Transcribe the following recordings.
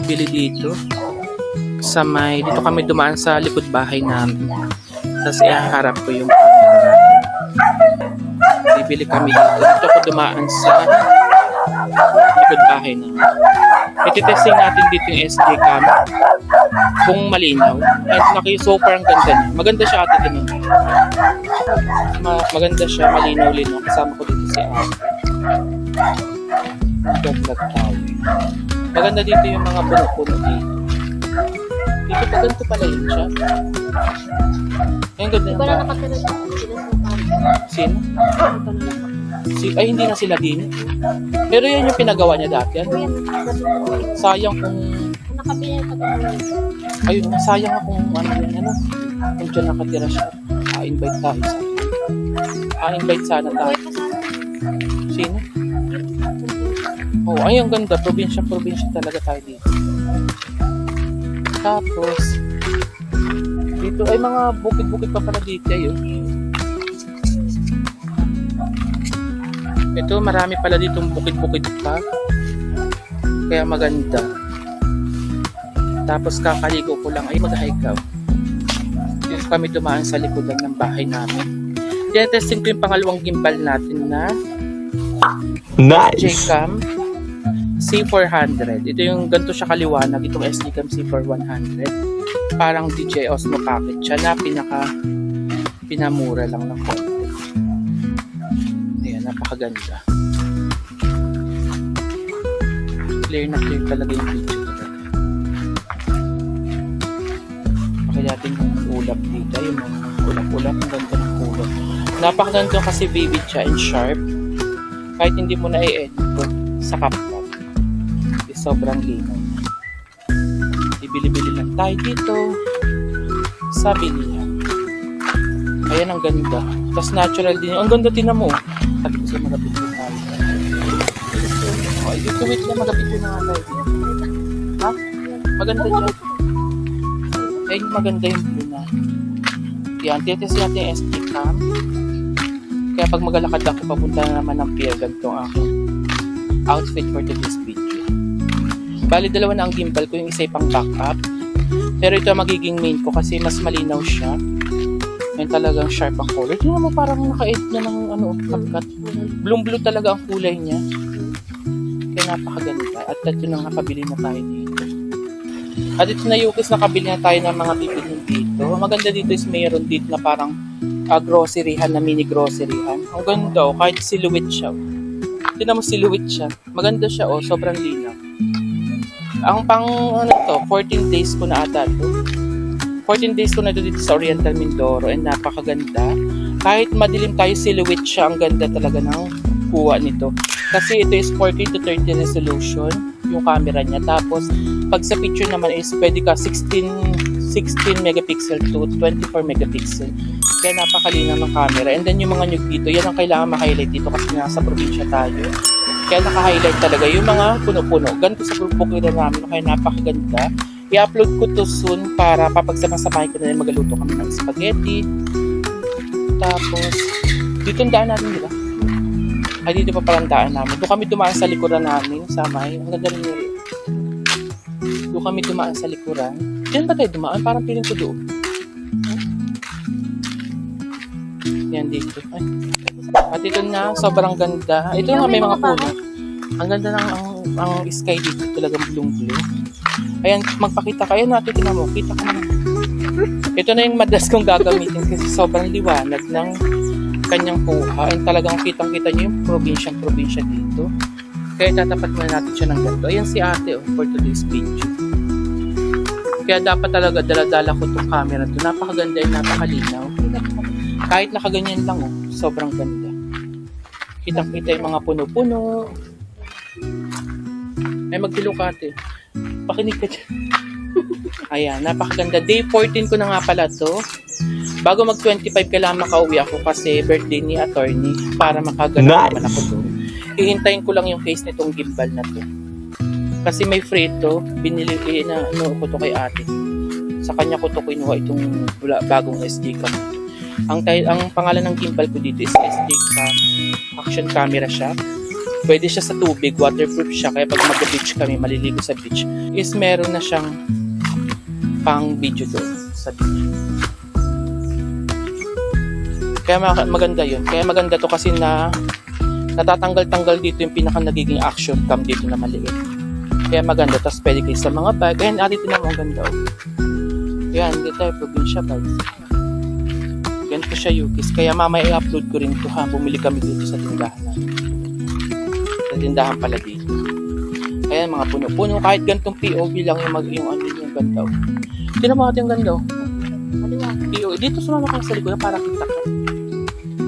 Bili dito sa dito kami dumaan sa likod bahay namin, tapos ihaharap ko yung camera. Bibili kami dito ako dumaan sa likod bahay namin. Ititesting natin dito yung SD cam kung malinaw, at so far ang ganda niya. Maganda siya ate din. Maganda siya, malinaw-linaw. Kasama ko dito si ate. Nag-vlog tayo. Maganda dito yung mga puno-puno dito. Dito pa ganito pala yun siya. Ang ganda yung ba? Sino? Ay, hindi na sila din. Pero yan yung pinagawa niya dati. Sayang kung... Ayun, sayang kung ano yan. Kung dyan nakatira siya. invite tayo sa invite sana tayo. Sino? Oh, ay ang ganda, probinsya talaga tayo dito. Tapos dito ay mga bukid-bukid pa pala dito ayun. Ito marami pala ditong bukid-bukid pa. Kaya maganda. Tapos kakaligo ko lang ay mag-hike out. Dito kami dumaan sa likodan ng bahay namin. Tinetesting ko yung pangalawang gimbal natin na nice J-Cam C400. Ito yung ganito siya kaliwanag, itong SD-Cam C400. Parang DJI Osmo Pocket siya na pinamura lang ng konti. Ayan, napakaganda. Clear na clear talaga yung video talaga. Pakita natin yung ulap dito, yung mga ulap-ulap, ang ganda ng ulap. Napakaganda kasi vivid siya and sharp. Kahit hindi mo na i-edit sa CapCut, sobrang linaw. Ibili-bili lang tayo dito sa bilihan. Ayan, ang ganda. Tapos natural din. Ang ganda din mo. Sabi ko sa mga picture tayo. Dito wait lang, mag-picture na nga tayo. Ha? Maganda dyan. Ayun, maganda yung blue na. Yan, titest natin yung SD cam. Kaya pag magalakad ako, papunta na naman ng pier, ganito ang aking outfit for today's video. Bali, dalawa na ang gimbal ko, yung isa pang backup. Pero ito ang magiging main ko kasi mas malinaw siya. Yan talagang sharp ang color. Tingnan mo, parang naka-edit na ng CapCut. Blue talaga ang kulay niya. Kaya napakaganda. At ito nang nakabili na tayo dito. At ito na yung nakabili na tayo ng mga bibilin dito. Maganda dito is mayroon dito na parang groceryhan na mini groceryhan. Ang ganda kahit silhouette siya. Tingnan mo, silhouette siya. Maganda siya sobrang linaw. Ang pang 14 days ko na ata to. 14 days ko na dito sa Oriental Mindoro and napakaganda. Kahit madilim tayo, silhouette siya. Ang ganda talaga ng kuha nito. Kasi ito is 40 to 30 resolution yung camera niya. Tapos pag sa picture naman is pwede ka 16 megapixel to 24 megapixel. Kaya napakalinaw ng camera. And then yung mga nyug dito, yan ang kailangan ma-highlight dito kasi nasa probinsya tayo. Kaya naka-highlight talaga yung mga puno-puno. Ganito sa bukiran namin, kaya napakaganda. I-upload ko to soon para papagsama-samahin ko na rin magaluto kami ng spaghetti. Tapos, dito ang daan namin, di ba? Ay, dito pa palang daan namin. Doon kami dumaan sa likuran namin, sa may. Ang ganda rin yun. Doon kami dumaan sa likuran. Diyan ba tayo dumaan? Parang piling ko doon. Yan dito. Ay. At ito na, sobrang ganda. Ito nga may mga puno. Ang ganda ng ang sky dito, talagang blue. Ayan, magpakita kayo natin. Tingnan mo, kita ka naman. Ito na yung madalas kong gagamitin kasi sobrang liwanag ng kanyang kuha. And talagang kitang-kita nyo yung probinsya dito. Kaya tatapat muna natin siya ng ganito. Ayan si ate for today's video. Kaya dapat talaga dala-dala ko itong camera to. Napakaganda yung napakalinaw. Kahit nakaganyan lang sobrang ganda. Kitang-kita yung mga puno-puno. Ay, magtilukate. Pakinig ka dyan. Ayan, napakaganda. Day 14 ko na nga pala to. Bago mag 25, kailangan makauwi ako kasi birthday ni attorney para makagalaw naman ako doon. Hihintayin ko lang yung case nitong gimbal na to. Kasi may free ito, binili na ko to kay ate. Sa kanya ko to kinuha itong bagong SD cam. Ang pangalan ng gimbal ko dito is SD cam. Action camera siya. Pwede siya sa tubig, waterproof siya. Kaya pag mag-beach kami, maliligo sa beach, is meron na siyang pang video doon sa beach. Kaya maganda yun. Kaya maganda to kasi natatanggal-tanggal dito yung pinaka nagiging action cam dito na maliit. Kaya maganda. Tapos pwede kayo sa mga bag. Ayan, dito na mo ang ganda. Ayan, dito tayo probinsya bags. Ganito siya Yukis. Kaya mamaya i-upload ko rin ito ha. Bumili kami dito sa tindahan namin. Sa tindahan pala dito. Ayan, mga puno-puno. Kahit ganitong POV lang yung ano yung ganda. Tignan mo natin yung ganda. POV. Dito sumama ka sa likod para kita ka.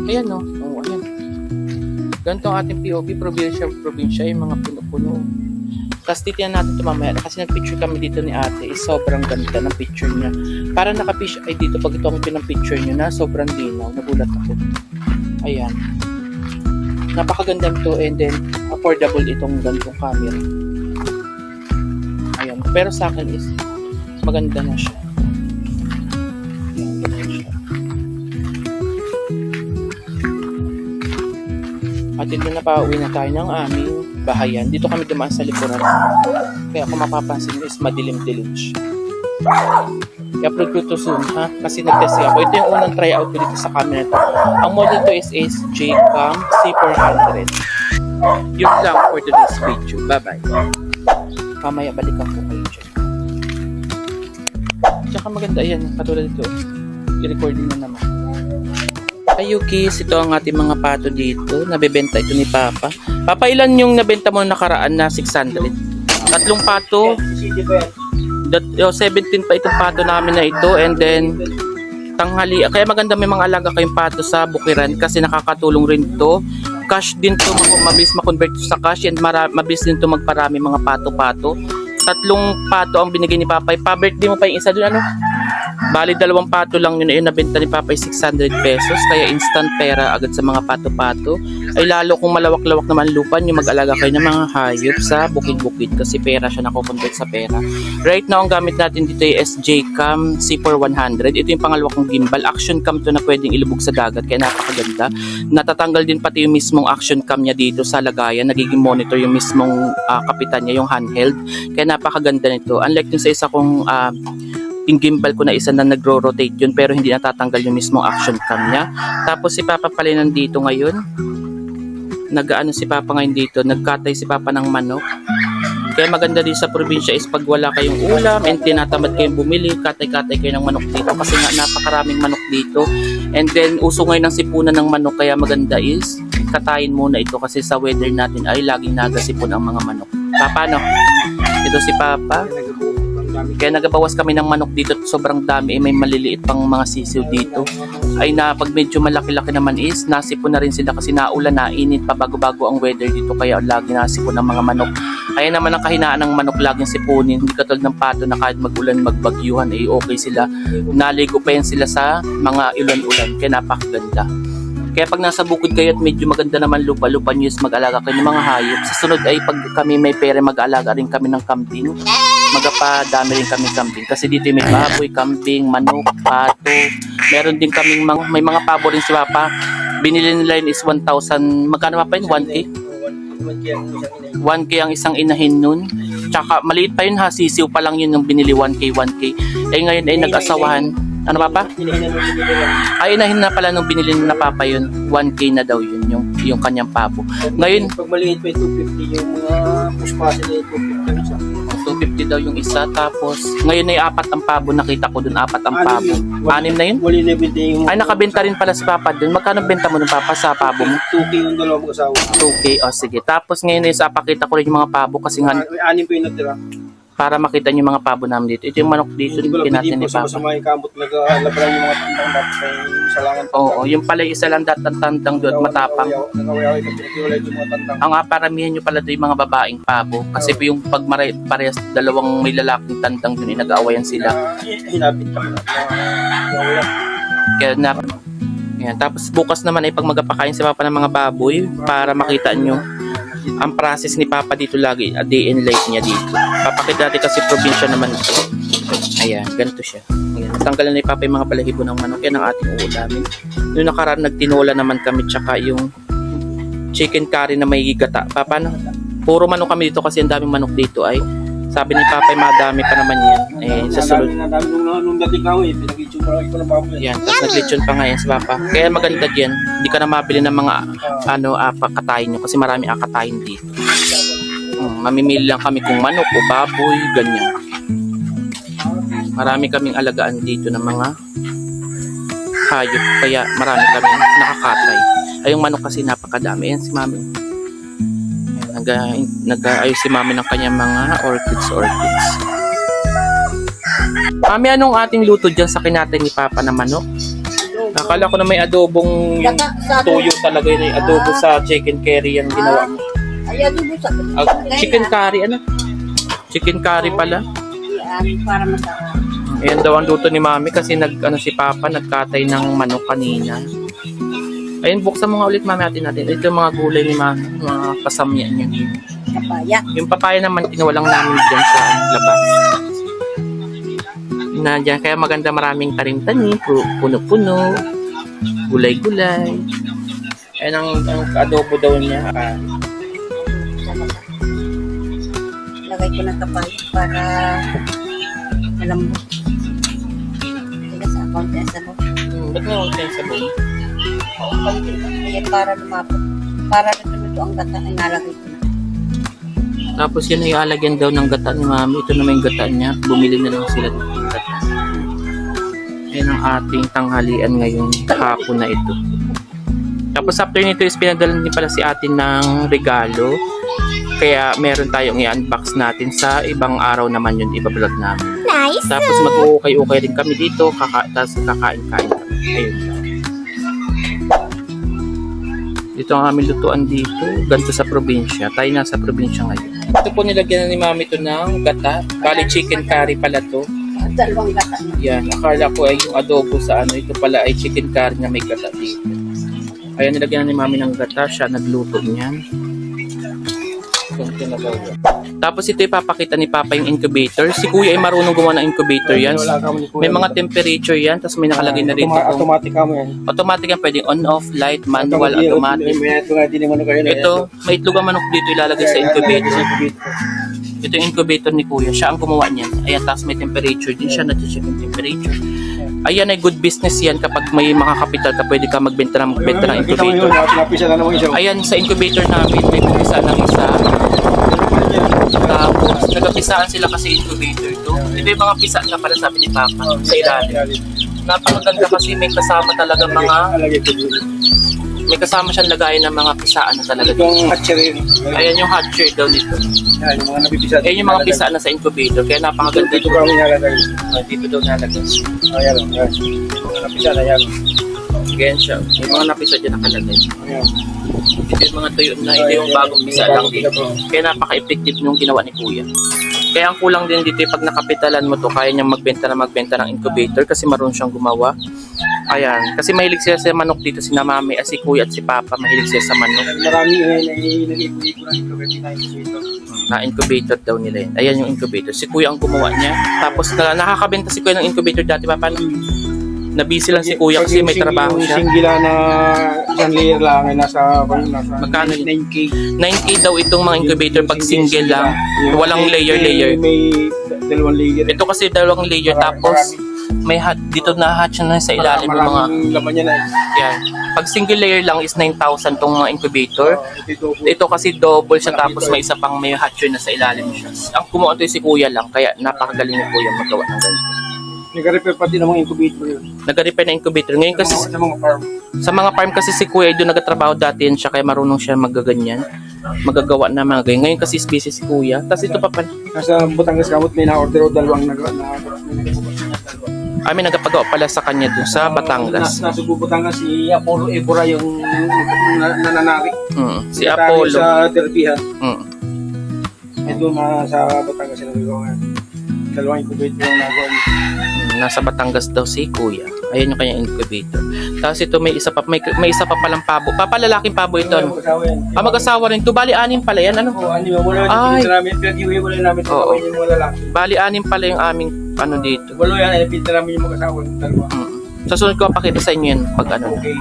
Ayan no. Oh, ayan. Ganito ang ating POV. Probinsya yung mga puno-puno. Tapos titiyan natin ito mamaya kasi nag-picture kami dito ni ate is sobrang ganda ng picture niya. Para naka-picture ay dito pag ito ang pinang-picture niya na sobrang linaw. Nagulat ako. Ayan. Napakaganda nito and then affordable itong ganitong camera. Ayan. Pero sa akin is maganda na siya. Ayan, ganyan siya. At ito na pauwi na tayo ng aming bahayan. Dito kami dumaan sa likuran. Kaya kung mapapansin nyo is madilim-dilim siya. I-upload ko ito soon ha. Kasi nag-test ako. Ito yung unang tryout ko dito sa camera to. Ang model to is SJCam C400. Yun lang for today's video. Bye-bye. Mamaya balikan ko kayo dyan. Tsaka maganda yan. Katulad ito. I-recording na naman. Ay Yukis, ito ang ating mga pato dito. Nabebenta ito ni Papa. Papa, ilan yung nabenta mo nakaraan na 600? Tatlong pato. 17 pa itong pato namin na ito. And then, tanghali. Kaya maganda may mga alaga kayong pato sa bukiran kasi nakakatulong rin to. Cash din to. Mabilis makonvert sa cash and mabilis din to magparami mga pato-pato. Tatlong pato ang binigay ni Papa. Pa-birthday mo pa yung isa doon, ano? Bali, 2 pato lang yun. Ayun, nabenta ni Papa 600 pesos. Kaya instant pera agad sa mga pato-pato. Ay lalo kung malawak-lawak naman lupa nyo, mag-alaga kayo ng mga hayop sa bukid-bukid. Kasi pera siya nakukonvert sa pera. Right now, ang gamit natin dito ay SJCam C400. Ito yung pangalawa kong gimbal. Action cam to na pwedeng ilubog sa dagat. Kaya napakaganda. Natatanggal din pati yung mismong action cam niya dito sa lagayan. Nagiging monitor yung mismong kapitan niya, yung handheld. Kaya napakaganda nito. Unlike yung sa isa kong yung gimbal ko na isa na nagro-rotate yun pero hindi natatanggal yung mismong action cam niya. Tapos si Papa pala nandito ngayon. Nag-ano si Papa ngayon dito, nagkatay si Papa ng manok. Kaya maganda din sa probinsya is pag wala kayong ulam and tinatamad kayong bumili, katay-katay kayo ng manok dito kasi nga napakaraming manok dito. And then uso ngayon ng sipunan ng manok kaya maganda is katayin muna ito kasi sa weather natin ay laging nagasipon ang mga manok. Papa no? Ito si Papa. Kaya nagabawas kami ng manok dito, sobrang dami, may maliliit pang mga sisiw dito. Ay na pag medyo malaki-laki naman is nasipon na rin sila kasi naulan, nainit pa bago-bago ang weather dito kaya lagi nasipon ng mga manok. Kaya naman ang kahinaan ng manok laging sipunin, hindi katulad ng pato na kahit magulan magbagyuhan ay okay sila. Naligo pa yan sila sa mga ulan-ulan kaya napakaganda. Kaya pag nasa bukid kayo at medyo maganda naman lupa nyo is mag-alaga kayo ng mga hayop. Sa sunod ay pag kami may pera mag-alaga rin kami ng kambing. Magapadami rin kami kambing. Kasi dito may baboy, kambing, manok, pato. Meron din kaming may mga pabo rin si Papa. Binili nila yun is 1,000. Magkano pa yun? 1K? 1K ang isang inahin nun. Tsaka maliit pa yun ha. Sisiw pa lang yun yung binili 1K. Eh ngayon ay nag-asawahan. Ano Papa? Ay inahin na pala nung binili na Papa yun. 1K na daw yun yung kanyang pabo. Ngayon pag maliit pa 250 yung mga puspasa niya 250 daw yung isa. Tapos ngayon ay 4 ang pabo. Nakita ko dun 4 ang pabo. 6 na yun? Ay nakabenta rin pala si Papa dun. Magkano benta mo ng Papa sa pabo mo? 2K yung dalawang mag-asawa. 2K. O sige. Tapos ngayon ay pakita ko rin yung mga pabo kasi nga 6 pa yung natira. para makita niyo mga pabo namin dito. Ito yung manok dito din natin ni Papa. Sa mga kamot nag-labaran yung mga tandang dapat may salangan. Oo, yung pala isa lang tandang doon matapang. Nangawayaway na pinag-iwalay yung mga tandang. Ang paramihan nyo pala doon yung mga babaeng pabo. Kasi po yung pag parehas dalawang may lalaking tandang doon, nag-aawayan sila. Hinapit ka na. Kaya yan. Tapos bukas naman ay pag magpapakain si Papa ng mga baboy para makita nyo ang process ni Papa dito lagi, a day in life niya dito. Papakita natin kasi probinsya naman ito. Ayan, ganito siya. Ayan, tanggalan ni Papa yung mga balahibo ng manok. Yan ang ating uulamin. Noong nakaraan nagtinola naman kami tsaka yung chicken curry na may gata. Papa, no? Puro manok kami dito kasi ang daming manok dito ay sabi ni Papa ay madami pa naman yan. Eh, sa sunod. Nung dating ako pinag-itsyon pa ito ng baboy. Yan, tapos nag-lechon pa nga yan si Papa. Kaya maganda yan. Hindi ka na mabili ng mga pakatayin nyo kasi marami akatayin dito. Mamimili lang kami kung manok o baboy, ganyan. Marami kaming alagaan dito ng mga hayop. Kaya marami kaming nakakatay. Ay, yung manok kasi napakadami. Yan si Mami. Nag-aayos si Mami ng kanyang mga orchids. Mami, anong ating luto dyan sa kinatay ni Papa na manok? Akala ko na may adobong yung tuyo talaga yun. Yung adobo sa chicken curry yung ginawa mo. Ay, adobo sa Chicken curry, ano? Chicken curry pala. para masarap. Ayan daw ang luto ni Mami kasi si Papa nagkatay ng manok kanina. Ayun, buksan mo nga ulit Mami natin. Ito yung mga gulay ni Mami, mga pasamyan niya. Kapaya. Yung papaya naman, tinuwalang namin dyan sa labas. Nandiyan, kaya maganda maraming tanim-tanim, puno-puno, gulay-gulay. Ayan ang adobo daw niya. Lagay ko ng kapaya para malambot. Kaya sa konti ang sabon. Ba't nga huwag tayo sabon? Kaya para lumapot. Para luto ang gata ay nalagay ko na. Tapos yun ay alagyan daw ng gata ni Mami. Ito naman yung gata niya. Bumili na lang sila ng gata. Ayan ang ating tanghalian ngayon. Hapon na ito. Tapos after nito is pinadala din pala si atin ng regalo. Kaya meron tayong i-unbox natin sa ibang araw naman yun. Iba-vlog namin. Nice! Tapos mag-uukay-ukay rin kami dito. Tapos kakain-kain kami. Ayun. Ito ang aming lutuan dito. Ganito sa probinsya. Tayo nasa probinsya ngayon. Ito po nilagyan na ni Mami ito ng gata. Bali chicken curry pala to. Dalawang gata na. Yan. Akala ko ay yung adobo sa ano. Ito pala ay chicken curry na may gata dito. Ayan, nilagyan na ni Mami ng gata. Siya nagluto niyan. Tapos ito ipapakita ni Papa yung incubator. Si Kuya ay marunong gumawa ng incubator yan. May mga temperature yan. Tapos may nakalagay na rin. Automatic kamo yan. Automatic yan. Pwedeng on-off, light, manual, automatic. Ito, may itlog ang manok dito ilalagay sa incubator. Ito yung incubator ni Kuya. Siya ang gumawa niyan. Ayan, tapos may temperature din siya. Nag-check yung temperature. Ayan ay good business yan. Kapag may makakapital ka, pwede ka magbenta ng incubator. Ayan, sa incubator namin, may pumisa ng isa. Tapos, nag-pisaan sila kasi incubator to. Ito yung mga pisa na pala sabi ni Papa sa ilalim. Napakaganda kasi may kasama talaga may kasama siyang lagayan ng mga pisaan na talaga dito. Itong hatchery. Ayan yung hatchery daw nito. Yan, yung mga nabibisa. Ayan yung mga pisaan na sa incubator. Kaya napakaganda Dito kami nalagay. Dito daw nalagay. Ayan, yan. Mga nabisa na yan. Ganyan siya. May mga napisa dyan nakalagay. Ayan. Ito yung mga tuyo na ito yung bagong pisa lang dito. Kaya napaka-effective nung ginawa ni Kuya. Kaya ang kulang din dito pag nakapitalan mo to, kaya niyang magbenta ng incubator kasi marunong siyang gumawa. Ayan, kasi mahilig sila sa manok dito, si Mami, si Kuya at si Papa, mahilig sila sa manok. Marami nag-incubator. Na-incubator daw nila yun. Ayan yung incubator. Si Kuya ang gumawa niya. Tapos nakakabenta si Kuya ng incubator dati, Papa. Na-busy lang si Kuya kasi may trabaho siya. Yung singgila na isang layer lang ay nasa Magkano yun? 9K. 9K daw itong mga incubator pag single lang. Walang layer. May dalawang layer. Ito kasi dalawang layer tapos may dito na hatch na sa ilalim ng mga Maraming laman niya na. yan. Pag single layer lang is 9,000 tong mga incubator. Ito kasi double siya tapos may isa pang may hatchery na sa ilalim siya. Ang kumuha ito si Kuya lang kaya napakagaling ni Kuya magawa ng ganito. Nag-repair pati ng mga incubator yun. Nag-repair na incubator. Ngayon kasi Sa mga farm. sa mga farm kasi si Kuya doon nagtatrabaho dati yan siya kaya marunong siya magaganyan. Magagawa na mga ganyan. Ngayon kasi busy si Kuya. Tapos ito pa pala. Nasa Batangas Kamot may na-order o dalawang May nagpagawa pala sa kanya doon sa Batangas. Nasa Batangas si Apollo Ebora yung nananari. Si Apollo. Sa terapihan. Mm. Ito sa Batangas sila nagawa. Dalawang incubator yung nagawa. nasa Batangas daw si Kuya. Ayan yung kanyang incubator. Tapos ito may isa pa palang pabo. Papalalaking pabo ito. Ano? Mag-asawa yan. Mag-asawa rin to. Bali 6 pala yan. Ano? Oo, ano, wala Ay. yung pinita namin. Pinag-iwi namin sa Oo. kawin yung mga lalaki. Bali 6 pala yung aming ano dito. Walo yan, ay pinita namin yung mag-asawa. Dalawa. Sa sunod ko pakita sa inyo yan pag ano. Okay.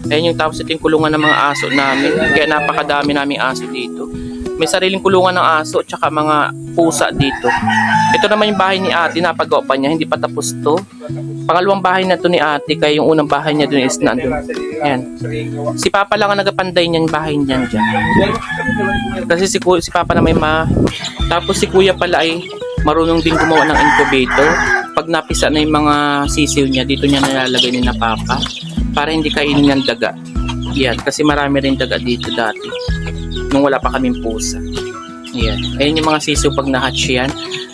Ayan yung tapos ito yung kulungan ng mga aso namin. Kaya napakadami naming aso dito. May sariling kulungan ng aso at saka mga pusa dito. Ito naman yung bahay ni ate. Napagawa pa niya. Hindi pa tapos to. Pangalawang bahay na to ni ate. Kaya yung unang bahay niya dun is nandun. Ayan. Si Papa lang ang nagapanday niyan bahay niyan dyan. Kasi si Papa na may Tapos si Kuya pala ay marunong din gumawa ng incubator. Pag napisa na yung mga sisiw niya, dito niya nalalagay ni na Papa. Para hindi kainin ng daga. Yan. Kasi marami rin daga dito dati. Nung wala pa kaming pusa. Yan. Ayan yung mga sisiw pag na-hatch yan.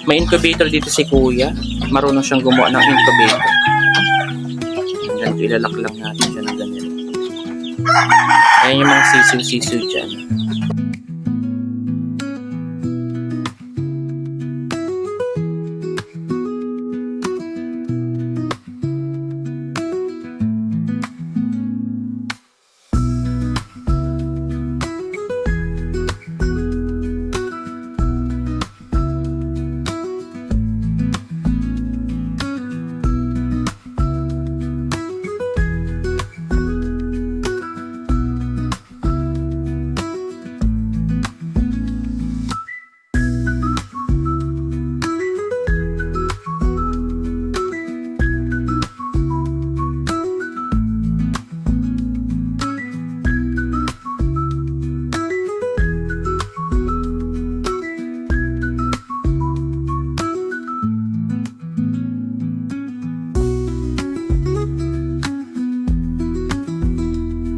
May incubator dito si Kuya. Marunong siyang gumawa ng incubator. Ganito ilalak lang natin siya ng ganyan. Ayan yung mga sisiw-sisiw dyan.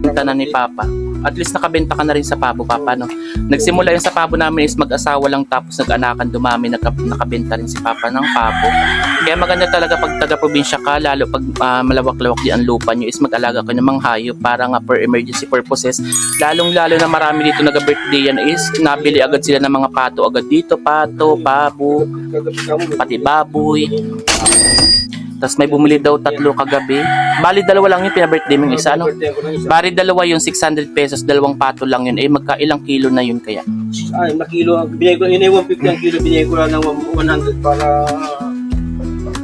Benta na ni Papa. At least nakabenta ka na rin sa pabo, Papa, no? Nagsimula yung sa pabo namin is mag-asawa lang tapos nag-anakan dumami, nakabenta rin si Papa ng pabo. Kaya maganda talaga pag taga-probinsya ka, lalo pag malawak-lawak di ang lupa nyo, is mag-alaga ka ng mga hayop para nga for emergency purposes. Lalong-lalo na marami dito nag-birthday yan is nabili agad sila ng mga pato agad dito, pato, pabo, pati baboy. Tapos may bumili daw 3 kagabi. Bali 2 lang yung pina-birthday mong isa, no? Bali 2 yung 600 pesos, 2 pato lang yun. Eh, magka-ilang kilo na yun kaya? Ay, na kilo. Binigay ko, yun ay 150 ang kilo. Binigay ko lang ng 100 para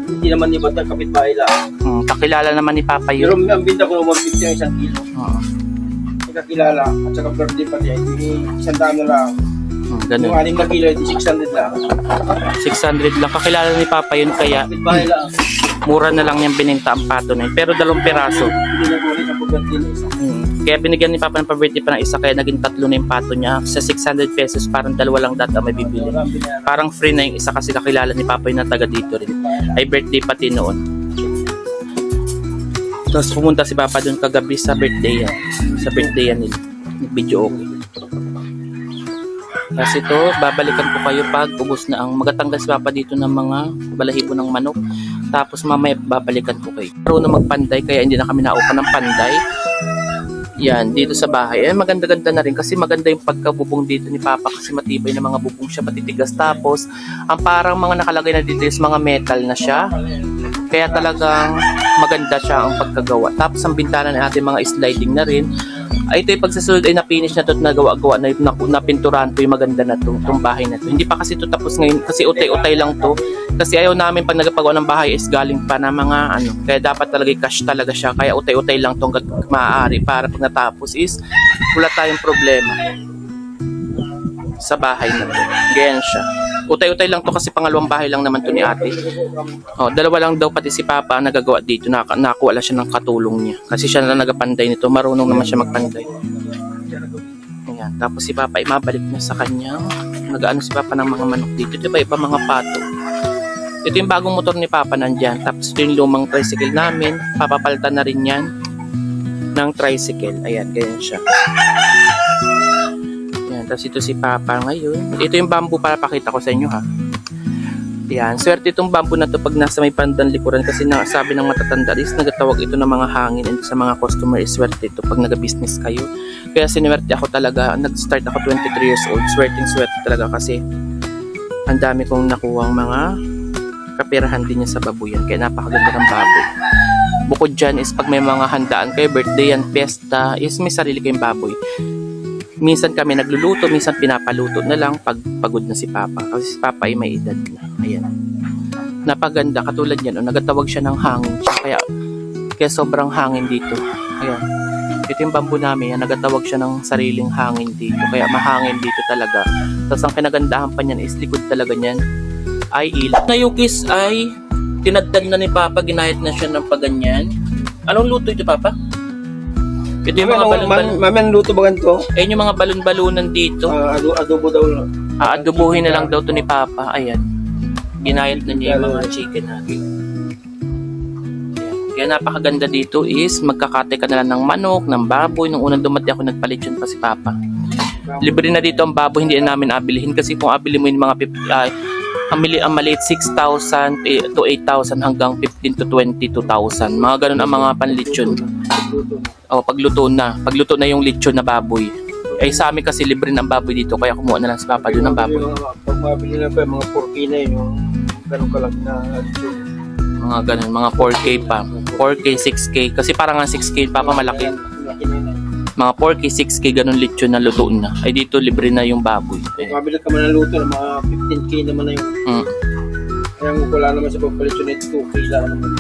hindi naman iba tayo kapitbahay lang. Kakilala naman ni Papa Pero yun. ang binta ko ng 150 ang 1 kilo. Kakilala. At saka birthday pati. Hindi 100 na lang. Ganun. Yung 6 na kilo, hindi 600 lang. 600 lang. Kakilala ni Papa yun kaya Kapitbahay lang. mura na lang yung bininta ang pato na yun. Pero 2 peraso. Hindi na ko rin ang birthday na isa. Kaya binigyan ni Papa ng pa-birthday pa ng isa kaya naging 3 na yung pato niya. Sa 600 pesos parang 2 lang data may bibili. Parang free na yung isa kasi kakilala ni Papa yung nataga dito rin. Ay birthday pati noon. Tapos pumunta si Papa doon kagabi sa birthday yan. Sa birthday yan nila. Video okay. Kasi ito, babalikan ko kayo pag ubos na ang magatanggal si Papa dito ng mga balahibo ng manok. Tapos mamaya babalikan ko kayo. Marunong magpanday kaya hindi na kami naupa ng panday. Yan, dito sa bahay. Ayan, maganda-ganda na rin kasi maganda yung pagkabubong dito ni Papa kasi matibay na mga bubong siya, matitigas. Tapos, ang parang mga nakalagay na dito is mga metal na siya. Kaya talagang maganda siya ang pagkagawa. Tapos, ang bintana ng ating mga sliding na rin. Ay, ito yung pagsasunod ay na-finish na ito at nagawa-gawa na napinturahan to yung maganda na to, itong bahay na to. Hindi pa kasi ito tapos ngayon kasi utay-utay lang to. Kasi ayaw namin pag nagpagawa ng bahay is galing pa na mga ano. Kaya dapat talaga cash talaga siya. Kaya utay-utay lang itong maaari para pag natapos is wala tayong problema sa bahay na to. Ganyan siya. Utay-utay lang to kasi pangalawang bahay lang naman to ni ate. Oh, 2 lang daw pati si Papa nagagawa dito. Nakuha lang siya ng katulong niya. Kasi siya na nagapanday nito. Marunong naman siya magpanday. Ayan. Tapos si Papa mabalik na sa kanya. Nag-ano si Papa ng mga manok dito. Ito ba iba mga pato. Ito yung bagong motor ni Papa nandyan. Tapos ito yung lumang tricycle namin. Papapalitan na rin yan ng tricycle. Ayan, ganyan siya. Tapos ito si Papa ngayon. Ito yung bamboo para pakita ko sa inyo ha. Yan. Swerte itong bamboo na to pag nasa may pandan likuran kasi sabi ng matatanda is nagatawag ito ng mga hangin and sa mga customer is swerte ito pag nag-business kayo. Kaya sinuwerte ako talaga. Nag-start ako 23 years old. Swerte talaga kasi ang dami kong nakuhang mga kapirahan din niya sa babuyan. Kaya napakaganda ng baboy. Bukod dyan is pag may mga handaan kayo, birthday yan, pesta, is may sarili kayong baboy. Minsan kami nagluluto, minsan pinapaluto na lang pag pagod na si Papa. Kasi si Papa ay may edad na. Ayan. Napaganda, katulad yan, nagatawag siya ng hangin. Kaya sobrang hangin dito. Ayan. Ito yung bamboo namin, nagatawag siya ng sariling hangin dito. Kaya mahangin dito talaga. Tapos ang kinagandahan pa niyan is likod talaga niyan ay ilaw. Na Yukis ay tinadtad na ni Papa, ginayat na siya ng paganyan. Anong luto ito, Papa? Ito yung mga balon-balon. Mamen luto ba ganito? Ayun yung mga balon-balunan dito. Adobo daw. Aadobohin na lang daw to ni Papa. Ayan. Ginayat na niya yung mga chicken natin. Kaya napakaganda dito is magkakate ka na lang ng manok, ng baboy. Nung unang dumati ako, nagpalit yun pa si Papa. Libre na dito ang baboy, hindi na namin abilihin. Kasi kung abili mo yung mga ang maliit 6,000 to 8,000 hanggang 15 to 22,000. Mga ganun ang mga panlitsyon. Pagluto na. Pagluto na yung litsyon na baboy. Ay sa amin kasi libre ng baboy dito. Kaya kumuha na lang si Papa doon ng baboy. Pag mabili na ko yung mga 4K na yun, yung ganun kalaki na litsyon. Mga ganun, mga 4K pa. 4K, 6K. Kasi parang nga 6K, Papa malaki. Mga 4K, 6K, ganun lechon na luto na. Ay dito, libre na yung baboy. Mabili ka man ng luto ng mga 15K naman na yung... Kaya wala naman sa pagpalitsyon na 2K lang naman.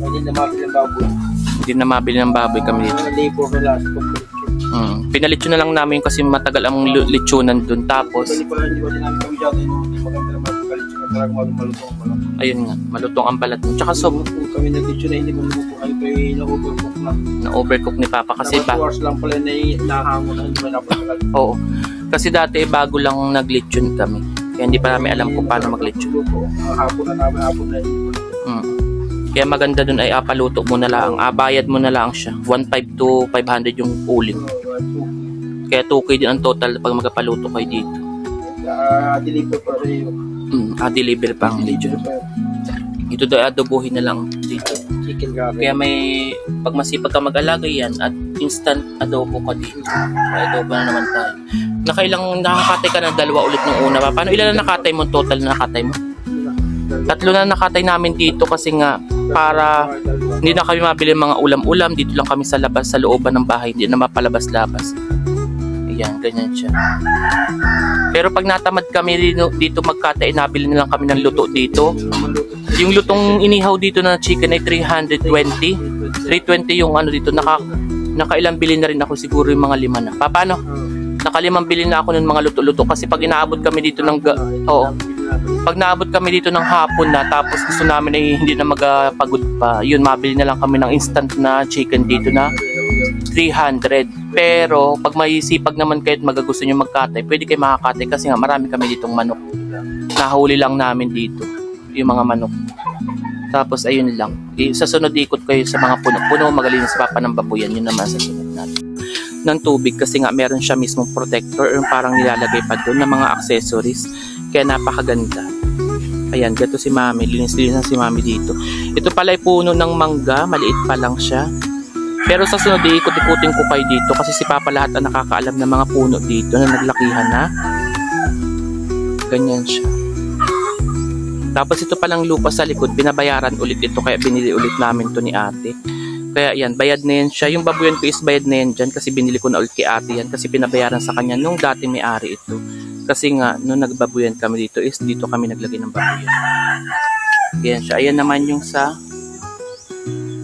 Hindi na mabili ng baboy. Hindi na mabili ng baboy kami dito. Labor na lang sa pagpalitsyon. Pinalitsyon na lang namin kasi matagal ang lechonan dun. Tapos, hindi ba sinabi kami dyan, hindi maganda naman pagpalitsyon na parang malutong pala. ayun nga, malutong ang balat mo. Tsaka Kung kami nag-litsyon na hindi malutong kayo pa na-overcook na. na-overcook ni Papa kasi Dapat 2 hours lang pala na nahango na hindi man napatagal. Oo. Kasi dati bago lang naglechon kami. Kaya hindi pa namin alam kung paano maglechon. Hapon na namin, hapon na Kaya maganda dun ay paluto mo na lang. Bayad mo na lang siya. 1.5 to 500 yung uling. Kaya 2K din ang total pag magpaluto kayo dito. Deliver pa rin yung Deliver pa ang lechon. Ito daw adobohin na lang dito. chicken curry. Kaya may pag masipag ka mag-alaga yan at instant adobo ka dito. May adobo na naman tayo. Nakailang nakakatay ka na dalawa ulit nung una pa. Paano ilan na nakatay mo? Total na nakatay mo? 3 na nakatay namin dito kasi nga para hindi na kami mabili mga ulam-ulam. Dito lang kami sa labas, sa looban ng bahay. Hindi na mapalabas-labas. Ayan, ganyan siya. Pero pag natamad kami dito magkatay, nabili na lang kami ng luto dito. Yung lutong inihaw dito na chicken ay 320. 320 yung ano dito. Nakailang bili na rin ako, siguro yung mga 5 na. Paano? Nakalimang bili na ako ng mga luto-luto kasi pag inaabot kami dito ng pag naabot kami dito ng hapon na tapos gusto namin ay hindi na magpagod pa, yun, mabili na lang kami ng instant na chicken dito na 300. Pero pag may sipag naman kayo at magagusto nyo magkatay, pwede kayo makakatay kasi nga marami kami ditong manok. Nahuli lang namin dito yung mga manok. Tapos ayun lang, sa sunod ikot kayo sa mga puno-puno, magaling sa Papa ng babuyan. Yun naman sa sunod natin ng tubig kasi nga meron siya mismong protector or parang nilalagay pa doon ng mga accessories. Kaya napakaganda. Ayan, gato si Mami. Linis-linis si Mami dito. Ito pala ay puno ng mangga. Maliit pa lang siya. Pero sa sunod, ikot-ikutin ko kayo dito kasi si Papa lahat ang nakakaalam ng mga puno dito na naglakihan na. Ganyan siya. Tapos ito palang lupa sa likod. Binabayaran ulit ito kaya binili ulit namin to ni ate. Kaya yan, bayad na yan siya. Yung babuyan ko is bayad na yan dyan kasi binili ko na ulit kay ate yan kasi pinabayaran sa kanya nung dati may-ari ito. Kasi nga, nung nagbabuyan kami dito is dito kami naglagay ng babuyan. Yan siya. Ayan naman yung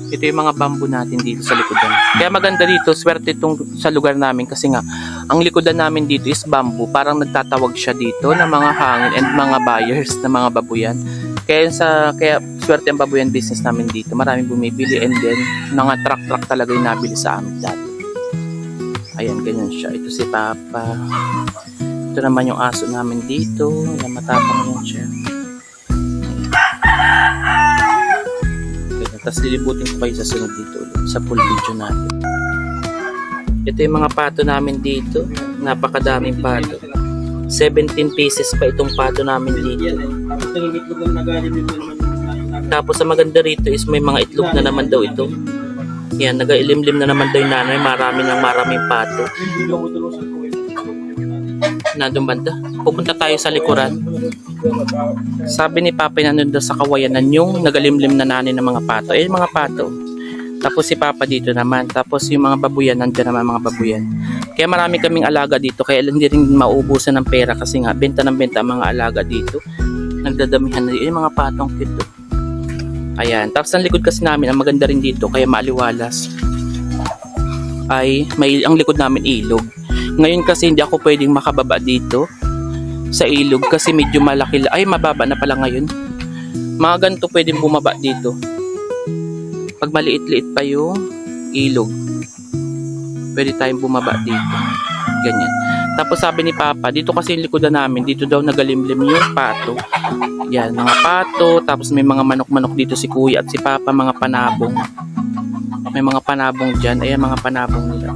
ito yung mga bamboo natin dito sa likodan. Kaya maganda dito, swerte itong sa lugar namin kasi nga, ang likodan namin dito is bamboo. Parang nagtatawag siya dito ng mga hangin and mga buyers na mga babuyan. Kaya swerte ang babuyan business namin dito. Maraming bumibili and then mga truck talaga yung nabili sa amin dati. Ayan, ganyan siya. Ito si Papa. Ito naman yung aso namin dito. Ayan, matapang yan siya. Ganyan. Tapos lilibutin ko kayo sa sunod dito ulit, sa full video natin. Ito yung mga pato namin dito. Napakadaming pato. 17 pieces pa itong pato namin dito. Tapos ang maganda rito is may mga itlog na naman daw ito. Yan, nagailimlim na naman daw yung nanay. Maraming pato. Nandun banda. Pupunta tayo sa likuran. Sabi ni Papa na nandun sa kawayanan yung nagalimlim na nani ng mga pato. Eh, mga pato. Tapos si Papa dito naman. Tapos yung mga babuyan, nandiyan naman mga babuyan. Kaya marami kaming alaga dito. Kaya hindi rin mauubusan ng pera kasi nga benta ng benta ang mga alaga dito. Nagdadamihan na yung mga patong cute. Ayan. Tapos ang likod kasi namin, ang maganda rin dito, kaya maaliwalas, ay may ang likod namin ilog. Ngayon kasi hindi ako pwedeng makababa dito sa ilog kasi medyo malaki. Ay, mababa na pala ngayon. Mga ganito pwedeng bumaba dito. Pag maliit-liit pa yung ilog, pwede tayong bumaba dito. Ganyan. Tapos sabi ni Papa, dito kasi yung likodan namin, dito daw nagalimlim yung pato. Yan, mga pato. Tapos may mga manok-manok dito si Kuya at si Papa, mga panabong. May mga panabong dyan. Ayan, mga panabong nila.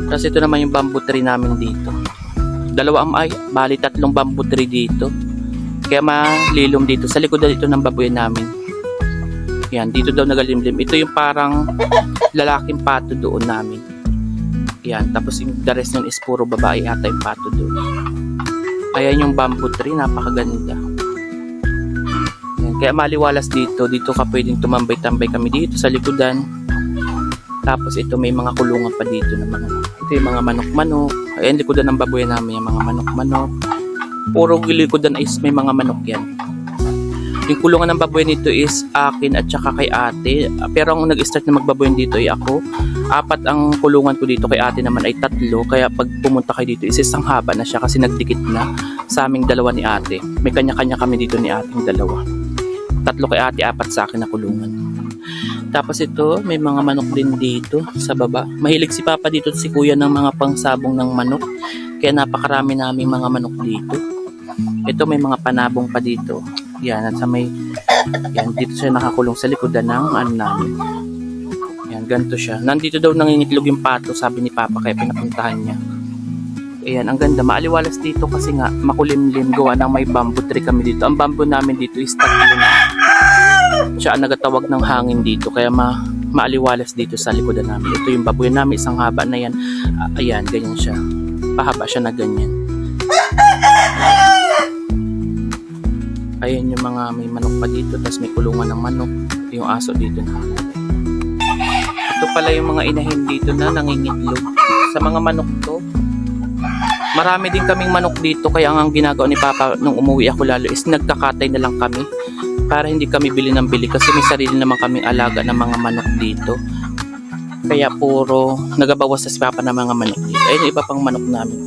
Tapos ito naman yung bamboo tree namin dito. Bali 3 bamboo tree dito. Kaya malilom dito. Sa likod dito ng baboy namin. Yan, dito daw nagalimlim. Ito yung parang lalaking pato doon namin. Yan, tapos yung the rest nun is puro babae ata yung pato doon. Ayan yung bamboo tree, napakaganda. Yan, kaya maliwalas dito. Dito ka pwedeng tumambay-tambay kami dito sa likodan. Tapos ito may mga kulungan pa dito na mga, ito yung mga manok-manok. Ayan, likodan ng baboy namin yung mga manok-manok. Puro likodan is may mga manok yan. Yung kulungan ng baboy nito is akin at saka kay ate. Pero ang nag-start na magbaboy dito ay ako. 4 ang kulungan ko dito, kay ate naman ay 3. Kaya pag pumunta kayo dito is isang haba na siya kasi nagdikit na sa aming dalawa ni ate. May kanya-kanya kami dito ni ating dalawa. 3 kay ate, 4 sa akin na kulungan. Tapos ito, may mga manok din dito sa baba. Mahilig si Papa dito at si Kuya ng mga pangsabong ng manok. Kaya napakarami naming mga manok dito. Ito may mga panabong pa dito. Yan, at sa may, yan, dito siya nakakulong sa likodan ng ano namin. Yan, ganito siya. Nandito daw nangingitlog yung pato, sabi ni Papa, kaya pinapuntahan niya. Ayan, ang ganda. Maaliwalas dito kasi nga makulimlim, gawa ng may bamboo tree kami dito. Ang bamboo namin dito is 3 na. Siya ang nagatawag ng hangin dito, kaya maaliwalas dito sa likodan namin. Ito yung baboy namin, isang haba na yan. Ayan, ganyan siya. Pahaba siya na ganyan. Ayan yung mga may manok pa dito, tapos may kulungan ng manok. Yung aso dito na. Ito pala yung mga inahin dito na nangingitlog. Sa mga manok to, marami din kaming manok dito, kaya ang ginagawa ni Papa nung umuwi ako lalo is nagkakatay na lang kami para hindi kami bili ng bili kasi may sarili naman kaming alaga ng mga manok dito. Kaya puro nagabawas sa si Papa ng mga manok dito. Ayun, iba pang manok namin.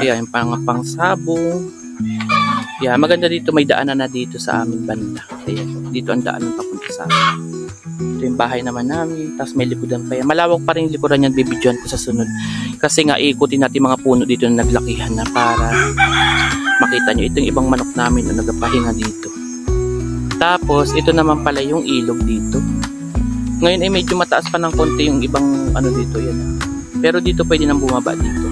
Ayan, yung pangsabong. Yeah, maganda dito, may daanan na dito sa amin banda. Ayan, dito ang daanan papunta sa amin. Ito yung bahay naman namin, tapos may likodan pa yan. Malawak pa rin yung likuran yan, bibidyoan ko sa sunod. Kasi nga, ikutin natin mga puno dito na naglakihan na para makita nyo. Ito yung ibang manok namin na nagapahinga dito. Tapos, ito naman pala yung ilog dito. Ngayon ay medyo mataas pa ng konti yung ibang ano dito, yan. Pero dito pwede nang bumaba dito.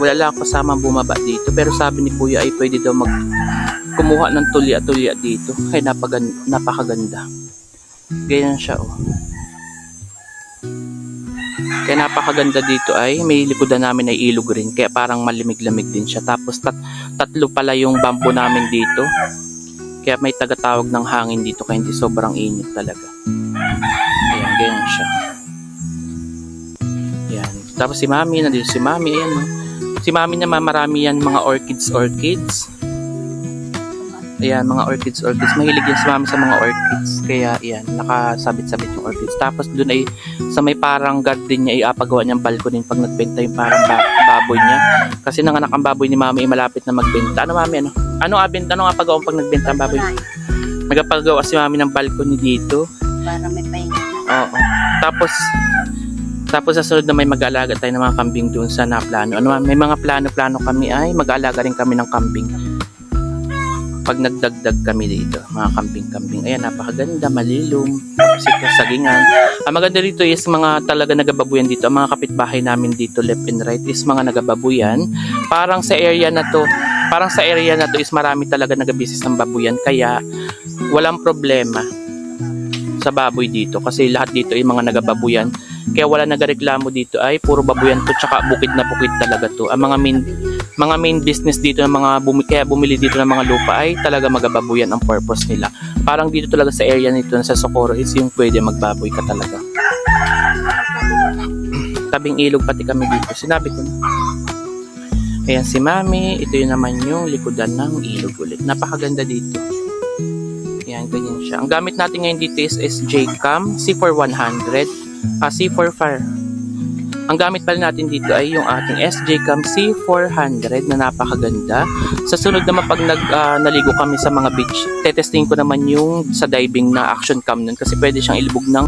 Wala lang ako kasama bumaba dito, pero sabi ni Kuya ay pwede daw kumuha ng tulya-tulya dito. Ay napakaganda. Ganyan siya, oh. Kaya napakaganda dito ay may likodan namin ay ilog rin, kaya parang malimig-lamig din siya. Tapos 3 pala yung bamboo namin dito, kaya may tagatawag ng hangin dito, kaya hindi sobrang init talaga. Ayan, ganyan siya. Ayan. Tapos si Mami, nandito si Mami, ayan, oh. Si Mami naman marami yan mga orchids. Ayan, mga orchids. Mahilig yan si Mami sa mga orchids. Kaya ayan, nakasabit-sabit yung orchids. Tapos dun ay sa may parang garden niya, iapagawa niyang balcony pag nagbenta yung parang baboy niya. Kasi nanganak ang baboy ni Mami ay malapit na magbenta. Ano Mami, ano? Ano nga pagawang pag nagbenta ang baboy? Nagpagawa si Mami ng balcony dito. Para may pahinga. Oo. Tapos sa sunod na may mag-aalaga tayo ng mga kambing doon sa naplano. May mga plano-plano kami ay mag-aalaga rin kami ng kambing. Pag nagdagdag kami dito, mga kambing-kambing. Ayan, napakaganda, malilom. Tapos ito, sagingan. Ang maganda dito is mga talaga nagababuyan dito. Ang mga kapitbahay namin dito, left and right, is mga nagababuyan. Parang sa area na to is marami talaga nagabisis ng babuyan. Kaya walang problema sa baboy dito. Kasi lahat dito ay mga nagababuyan. Kaya wala nagareklamo dito ay puro babuyan to, tsaka bukid na bukid talaga to. Ang mga main business dito ng mga kaya bumili dito ng mga lupa ay talaga magababoyan ang purpose nila. Parang dito talaga sa area nito sa Socorro is yung pwede magbaboy ka talaga. Tabing ilog pati kami dito. Sinabi ko na. Ayan si Mami. Ito yun naman yung likodan ng ilog ulit. Napakaganda dito. Ayan, ganyan siya. Ang gamit natin ngayon dito is SJ-Cam C4100. C4 Fire. Ang gamit pala natin dito ay yung ating SJ-Cam C400 na napakaganda. Sa sunod naman pag naligo kami sa mga beach, tetesting ko naman yung sa diving na action cam nun kasi pwede siyang ilubog ng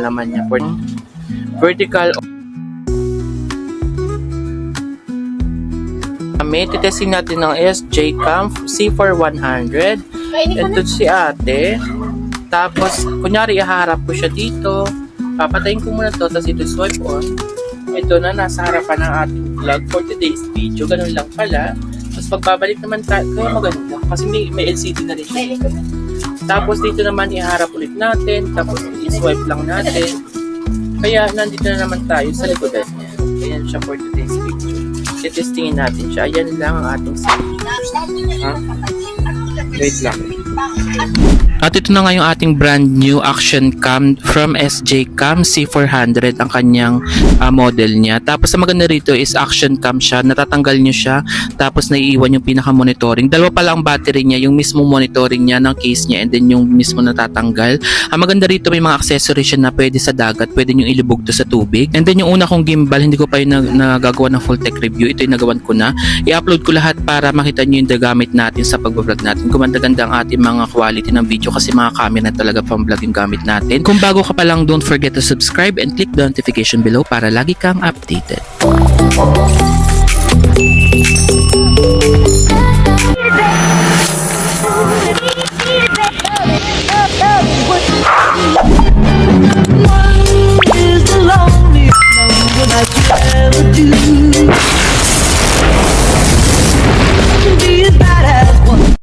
naman niya. Vertical. Kami, titesting natin ng SJ-Cam C4100. Ito si ate. Tapos, kunyari, iharap ko siya dito. Papatayin ko muna to, tapos ito swipe on. Ito na, nasa harapan ng ating vlog for today's video. Ganun lang pala. Tapos, pagbabalik naman tayo, kaya maganda. Kasi may LCD na rin siya. Tapos dito naman iharap ulit natin, tapos i-swipe lang natin. Kaya nandito na naman tayo sa likodan niya. Ayan siya for today's video. Testingin natin siya. Ayan lang ang ating stage. Wait lang. At ito na nga yung ating brand new action cam from SJ-Cam C400 ang kanyang model niya. Tapos ang maganda rito is action cam siya, natatanggal nyo siya, tapos naiiwan yung pinaka monitoring. Dalawa pala ang battery niya, yung mismo monitoring niya ng case niya and then yung mismo natatanggal. Ang maganda rito may mga accessories siya na pwede sa dagat, pwede nyo ilubog to sa tubig. And then yung una kong gimbal, hindi ko pa yung nagagawa ng full tech review, ito yung nagawan ko na. I-upload ko lahat para makita nyo yung gamit natin sa pag-vlog natin. Gumanda-ganda ang ating mga quality ng video kasi mga camera talaga pang vlog yung gamit natin. Kung bago ka pa lang, don't forget to subscribe and click the notification below para lagi kang updated.